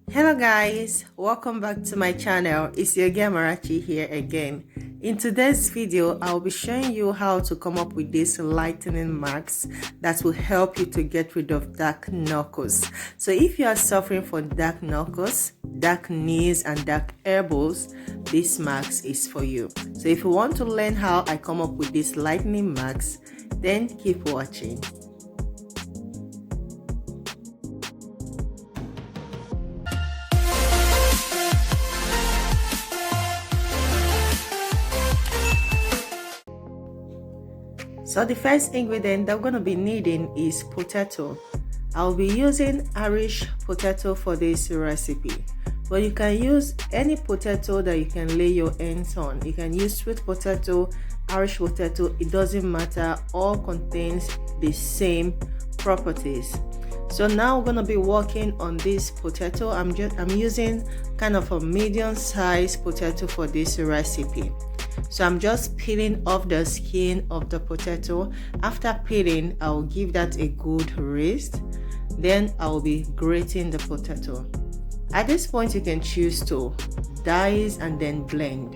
Hello guys, welcome back to my channel. It's your girl Marachi here again. In today's video, I'll be showing you how to come up with these lightening marks that will help you to get rid of dark knuckles. So if you are suffering from dark knuckles, dark knees and dark elbows, this marks is for you. So if you want to learn how I come up with these lightening marks, then keep watching. So the first ingredient that we're going to be needing is potato. I'll be using Irish potato for this recipe, but you can use any potato that you can lay your hands on. You can use sweet potato, Irish potato, it doesn't matter, all contains the same properties. So now we're going to be working on this potato. I'm using kind of a medium-sized potato for this recipe. So I'm just peeling off the skin of the potato. After peeling, I'll give that a good rest. Then I'll be grating the potato. At this point, you can choose to dice and then blend,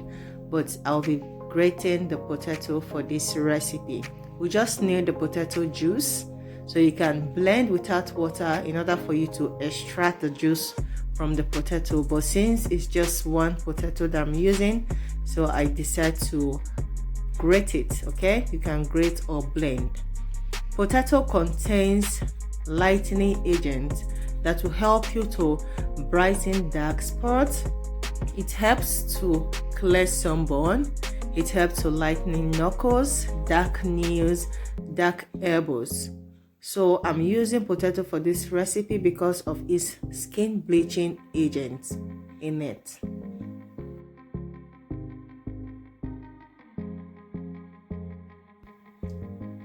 but I'll be grating the potato for this recipe. We just need the potato juice, so you can blend without water in order for you to extract the juice from the potato. But since it's just one potato that I'm using, so I decide to grate it. Okay, you can grate or blend. Potato contains lightening agent that will help you to brighten dark spots. It helps to clear sunburn. It helps to lighten knuckles, dark knees, dark elbows. So I'm using potato for this recipe because of its skin bleaching agent in it.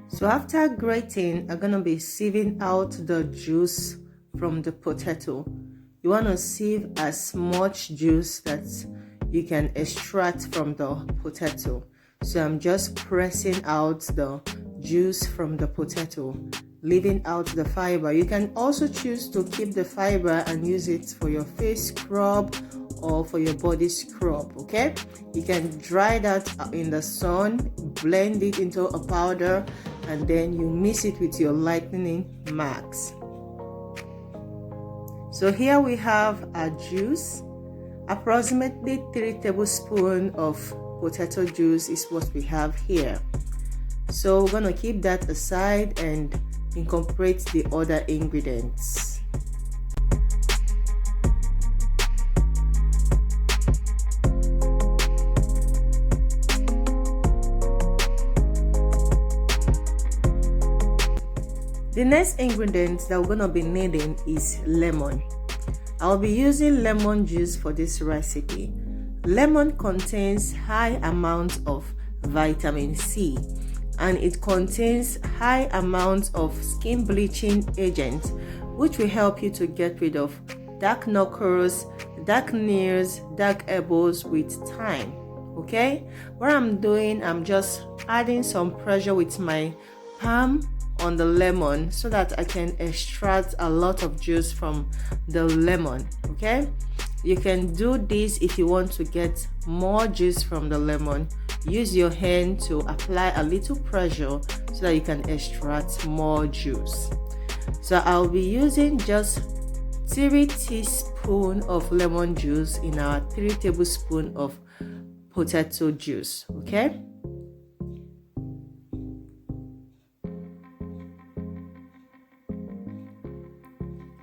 So after grating, I'm gonna be sieving out the juice from the potato. You want to sieve as much juice that you can extract from the potato. So I'm just pressing out the juice from the potato, leaving out the fiber. You can also choose to keep the fiber and use it for your face scrub or for your body scrub. Okay, you can dry that in the sun, blend it into a powder, and then you mix it with your lightening marks. So here we have our juice. Approximately 3 tablespoons of potato juice is what we have here. So we're gonna keep that aside and incorporate the other ingredients. The next ingredient that we're gonna be needing is lemon. I'll be using lemon juice for this recipe. Lemon contains high amounts of vitamin C, and it contains high amounts of skin bleaching agent, which will help you to get rid of dark knuckles, dark knees, dark elbows with time. Okay, what I'm doing, I'm just adding some pressure with my palm on the lemon so that I can extract a lot of juice from the lemon. Okay, you can do this if you want to get more juice from the lemon. Use your hand to apply a little pressure so that you can extract more juice. So I'll be using just 3 teaspoons of lemon juice in our 3 tablespoons of potato juice. Okay,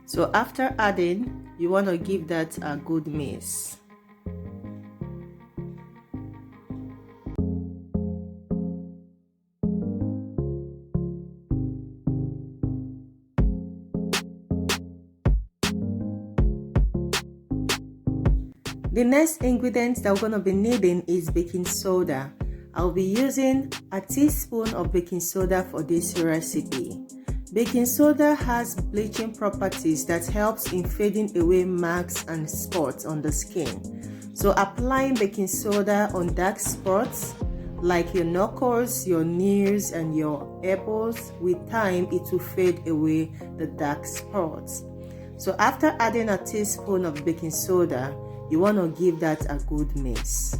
so after adding, you want to give that a good mix. The next ingredient that we're going to be needing is baking soda. I'll be using a teaspoon of baking soda for this recipe. Baking soda has bleaching properties that helps in fading away marks and spots on the skin. So applying baking soda on dark spots like your knuckles, your knees and your elbows, with time it will fade away the dark spots. So after adding a teaspoon of baking soda, you want to give that a good mix.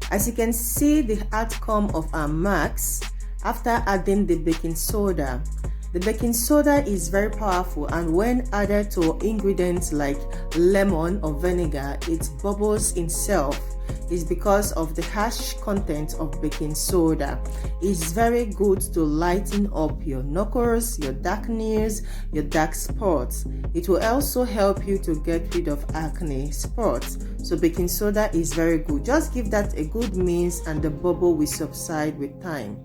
As you can see the outcome of our max after adding the baking soda. The baking soda is very powerful, and when added to ingredients like lemon or vinegar, it bubbles itself. It's because of the harsh content of baking soda. It's very good to lighten up your knuckles, your dark nails, your dark spots. It will also help you to get rid of acne spots. So baking soda is very good. Just give that a good mix and the bubble will subside with time.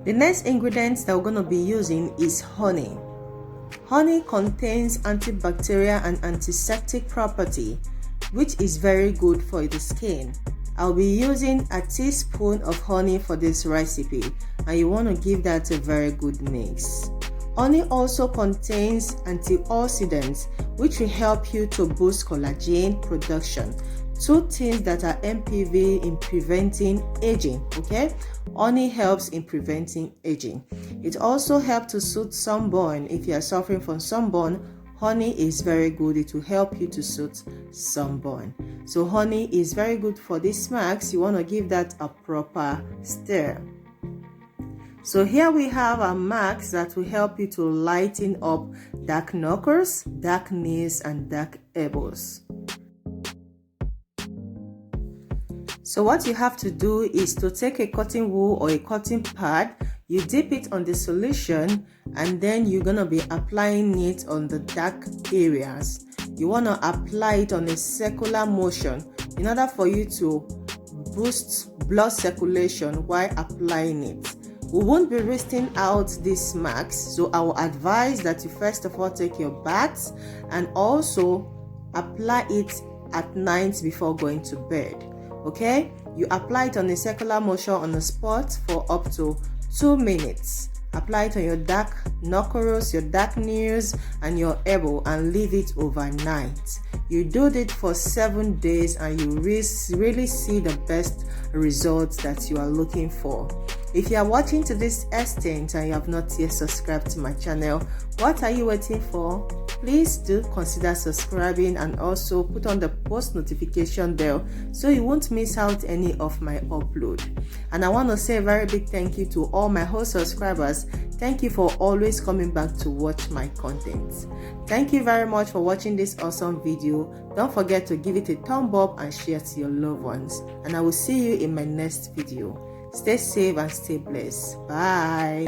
The next ingredient that we're going to be using is honey. Honey contains antibacterial and antiseptic property, which is very good for the skin. I'll be using a teaspoon of honey for this recipe, and you want to give that a very good mix. Honey also contains antioxidants, which will help you to boost collagen production. Two things that are MPV in preventing aging, okay? Honey helps in preventing aging. It also helps to soothe sunburn. If you are suffering from sunburn, honey is very good. It will help you to soothe sunburn. So honey is very good for this snacks. You want to give that a proper stir. So here we have a max that will help you to lighten up dark knuckles, dark nails, and dark elbows. So what you have to do is to take a cotton wool or a cotton pad, you dip it on the solution, and then you're going to be applying it on the dark areas. You want to apply it on a circular motion in order for you to boost blood circulation while applying it. We won't be rinsing out this max, so I will advise that you first of all take your bath and also apply it at night before going to bed. Okay, you apply it on a circular motion on the spot for up to 2 minutes. Apply it on your dark knuckles, your dark nails, and your elbow, and leave it overnight. You do it for 7 days, and you really see the best results that you are looking for. If you are watching to this extent and you have not yet subscribed to my channel, what are you waiting for? Please do consider subscribing and also put on the post notification bell so you won't miss out any of my upload. And I want to say a very big thank you to all my whole subscribers. Thank you for always coming back to watch my content. Thank you very much for watching this awesome video. Don't forget to give it a thumb up and share to your loved ones. And I will see you in my next video. Stay safe and stay blessed. Bye.